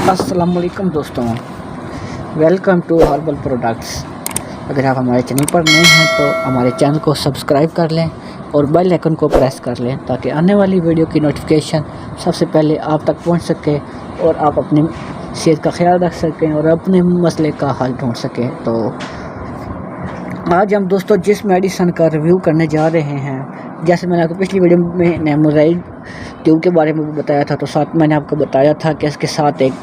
अस्सलाम वालेकुम दोस्तों, वेलकम टू हर्बल प्रोडक्ट्स। अगर आप हमारे चैनल पर नए हैं तो हमारे चैनल को सब्सक्राइब कर लें और बेल आइकन को प्रेस कर लें ताकि आने वाली वीडियो की नोटिफिकेशन सबसे पहले आप तक पहुंच सके और आप अपनी सेहत का ख्याल रख सकें और अपने मसले का हल ढूंढ सकें। तो आज हम दोस्तों जिस मेडिसन का रिव्यू करने जा रहे हैं, जैसे मैंने आपको पिछली वीडियो में नेमोराइड ट्यूब के बारे में बताया था, तो साथ मैंने आपको बताया था कि इसके साथ एक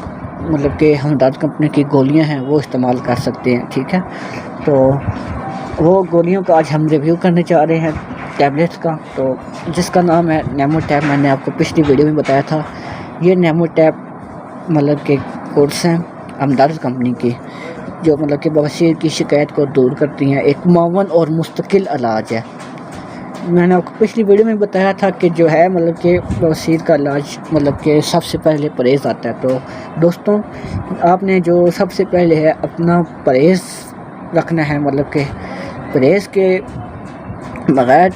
मतलब कि हमदर्द कंपनी की गोलियां हैं वो इस्तेमाल कर सकते हैं। ठीक है, तो वो गोलियों का आज हम रिव्यू करने जा रहे हैं, टैबलेट्स का, तो जिसका नाम है नेमोटैब। मैंने आपको पिछली वीडियो में बताया था ये नेमोटैब मतलब के कोर्स हैं हमदर्द कंपनी की, जो मतलब कि बवासीर की शिकायत को दूर करती हैं। एक मुअव्वन और मुस्तकिल इलाज है। मैंने आपको पिछली वीडियो में बताया था कि जो है मतलब कि बवासीर का इलाज मतलब कि सबसे पहले परहेज़ आता है। तो दोस्तों आपने जो सबसे पहले है अपना परहेज़ रखना है, मतलब कि परहेज़ के बग़ैर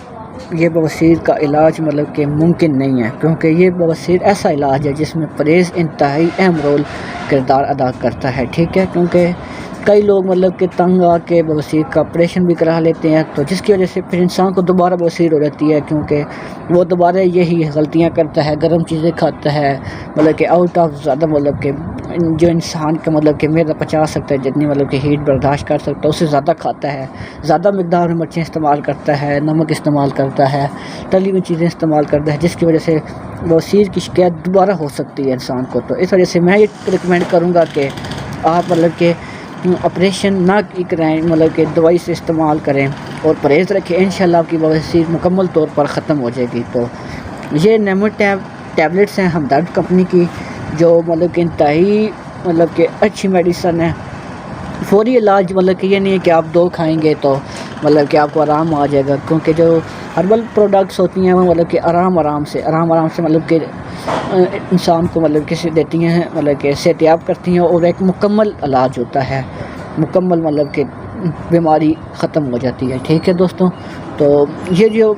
ये बवासीर का इलाज मतलब कि मुमकिन नहीं है, क्योंकि ये बवासीर ऐसा इलाज है जिसमें परहेज़ इंतहाई अहम रोल किरदार अदा करता है। ठीक है, क्योंकि कई लोग मतलब कि तंग आके बवासीर का ऑपरेशन भी करा लेते हैं, तो जिसकी वजह से फिर इंसान को दोबारा बवासीर हो जाती है, क्योंकि वो दोबारा यही गलतियां करता है, गर्म चीज़ें खाता है, मतलब कि आउट ऑफ ज़्यादा मतलब कि जो इंसान का मतलब कि मेरा पचा सकता है, जितनी मतलब कि हीट बर्दाश्त कर सकता है उससे ज़्यादा खाता है, ज़्यादा मिकदार में मिर्चें इस्तेमाल करता है, नमक इस्तेमाल करता है, तली हुई चीज़ें इस्तेमाल करता है, जिसकी वजह से बवासीर की शिकायत दोबारा हो सकती है इंसान को। तो इस वजह से मैं ये रिकमेंड करूँगा कि आप मतलब कि ऑपरेशन ना कराएं, मतलब कि दवाई से इस्तेमाल करें और परहेज़ रखें। इंशाल्लाह आपकी बवासीर मुकम्मल तौर पर ख़त्म हो जाएगी। तो ये नेमोटैब टैबलेट्स हैं हमदर्द कंपनी की, जो मतलब कि इंतहाई मतलब कि अच्छी मेडिसन है। फौरी इलाज मतलब कि ये नहीं है कि आप 2 खाएंगे तो मतलब कि आपको आराम आ जाएगा, क्योंकि जो हर्बल प्रोडक्ट्स होती हैं वो मतलब कि आराम से मतलब कि इंसान को मतलब कि देती हैं, मतलब कि सेहतयाब करती हैं, और एक मुकम्मल इलाज होता है, मुकम्मल मतलब कि बीमारी ख़त्म हो जाती है। ठीक है दोस्तों, तो ये जो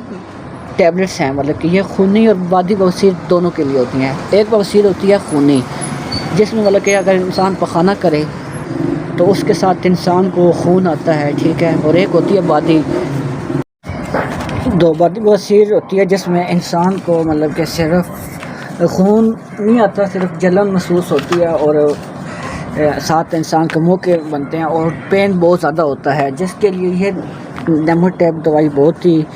टैबलेट्स हैं मतलब कि ये खूनी और बादी बवासीर दोनों के लिए होती हैं। एक बवासीर होती है खूनी, जिसमें मतलब कि अगर इंसान पखाना करे तो उसके साथ इंसान को खून आता है। ठीक है, और एक होती है बादी बवासीर होती है, जिसमें इंसान को मतलब कि सिर्फ खून नहीं आता, सिर्फ जलन महसूस होती है और साथ इंसान के मुँह के बनते हैं और पेन बहुत ज़्यादा होता है, जिसके लिए ये नेमोटैब दवाई बहुत ही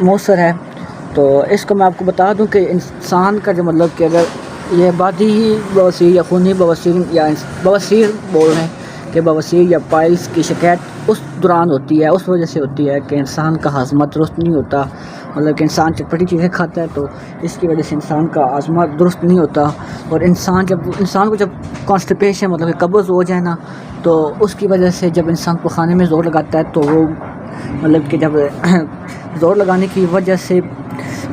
मौसर है। तो इसको मैं आपको बता दूं कि इंसान का जो मतलब कि अगर ये बादी बवासीर या खूनी बवासीर या बवासीर बोल रहे हैं कि बवासीर या पाइल्स की शिकायत उस दौरान होती है, उस वजह से होती है कि इंसान का हाजमा दुरुस्त नहीं होता, मतलब कि इंसान चटपटी चीज़ें खाता है, तो इसकी वजह से इंसान का हाजमा दुरुस्त नहीं होता। और इंसान को जब कॉन्स्टिपेशन मतलब कि कब्ज़ हो जाए ना, तो उसकी वजह से जब इंसान को खाने में ज़ोर लगाता है, तो वो मतलब कि जब ज़ोर लगाने की वजह से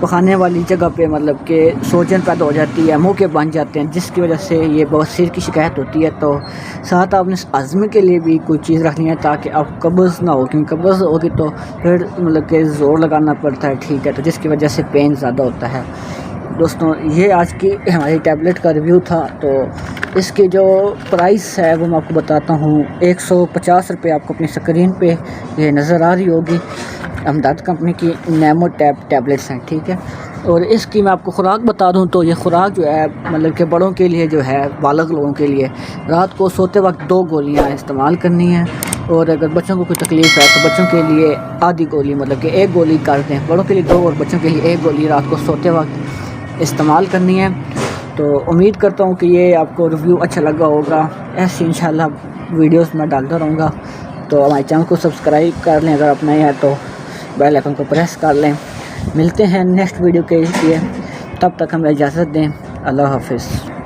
पखाने वाली जगह पे मतलब कि सूजन पैदा हो जाती है, मुंह के बन जाते हैं, जिसकी वजह से ये बवासीर की शिकायत होती है। तो साथ आपने हज़मे के लिए भी कोई चीज़ रखनी है ताकि आप कब्ज़ ना हो, क्योंकि कब्ज़ होगी तो फिर मतलब कि ज़ोर लगाना पड़ता है। ठीक है, तो जिसकी वजह से पेन ज़्यादा होता है। दोस्तों ये आज की हमारी टैबलेट का रिव्यू था। तो इसकी जो प्राइस है वो मैं आपको बताता हूँ, 150 रुपये आपको अपनी स्क्रीन पे ये नज़र आ रही होगी। हमदर्द कंपनी की नेमोटैब टैबलेट्स हैं। ठीक है, और इसकी मैं आपको खुराक बता दूं तो ये खुराक जो है मतलब कि बड़ों के लिए जो है, बालग लोगों के लिए रात को सोते वक्त 2 गोलियां इस्तेमाल करनी है, और अगर बच्चों को कोई तकलीफ़ है तो बच्चों के लिए आधी गोली मतलब कि 1 गोली कर दें, बड़ों के लिए 2 और बच्चों के लिए 1 गोली रात को सोते वक्त इस्तेमाल करनी है। तो उम्मीद करता हूँ कि ये आपको रिव्यू अच्छा लगा होगा। ऐसी इंशाल्लाह वीडियोस मैं डालता रहूँगा। तो हमारे चैनल को सब्सक्राइब कर लें, अगर आप नए हैं तो बेल आइकन को प्रेस कर लें। मिलते हैं नेक्स्ट वीडियो के लिए, तब तक हमें इजाज़त दें। अल्लाह हाफ़िज़।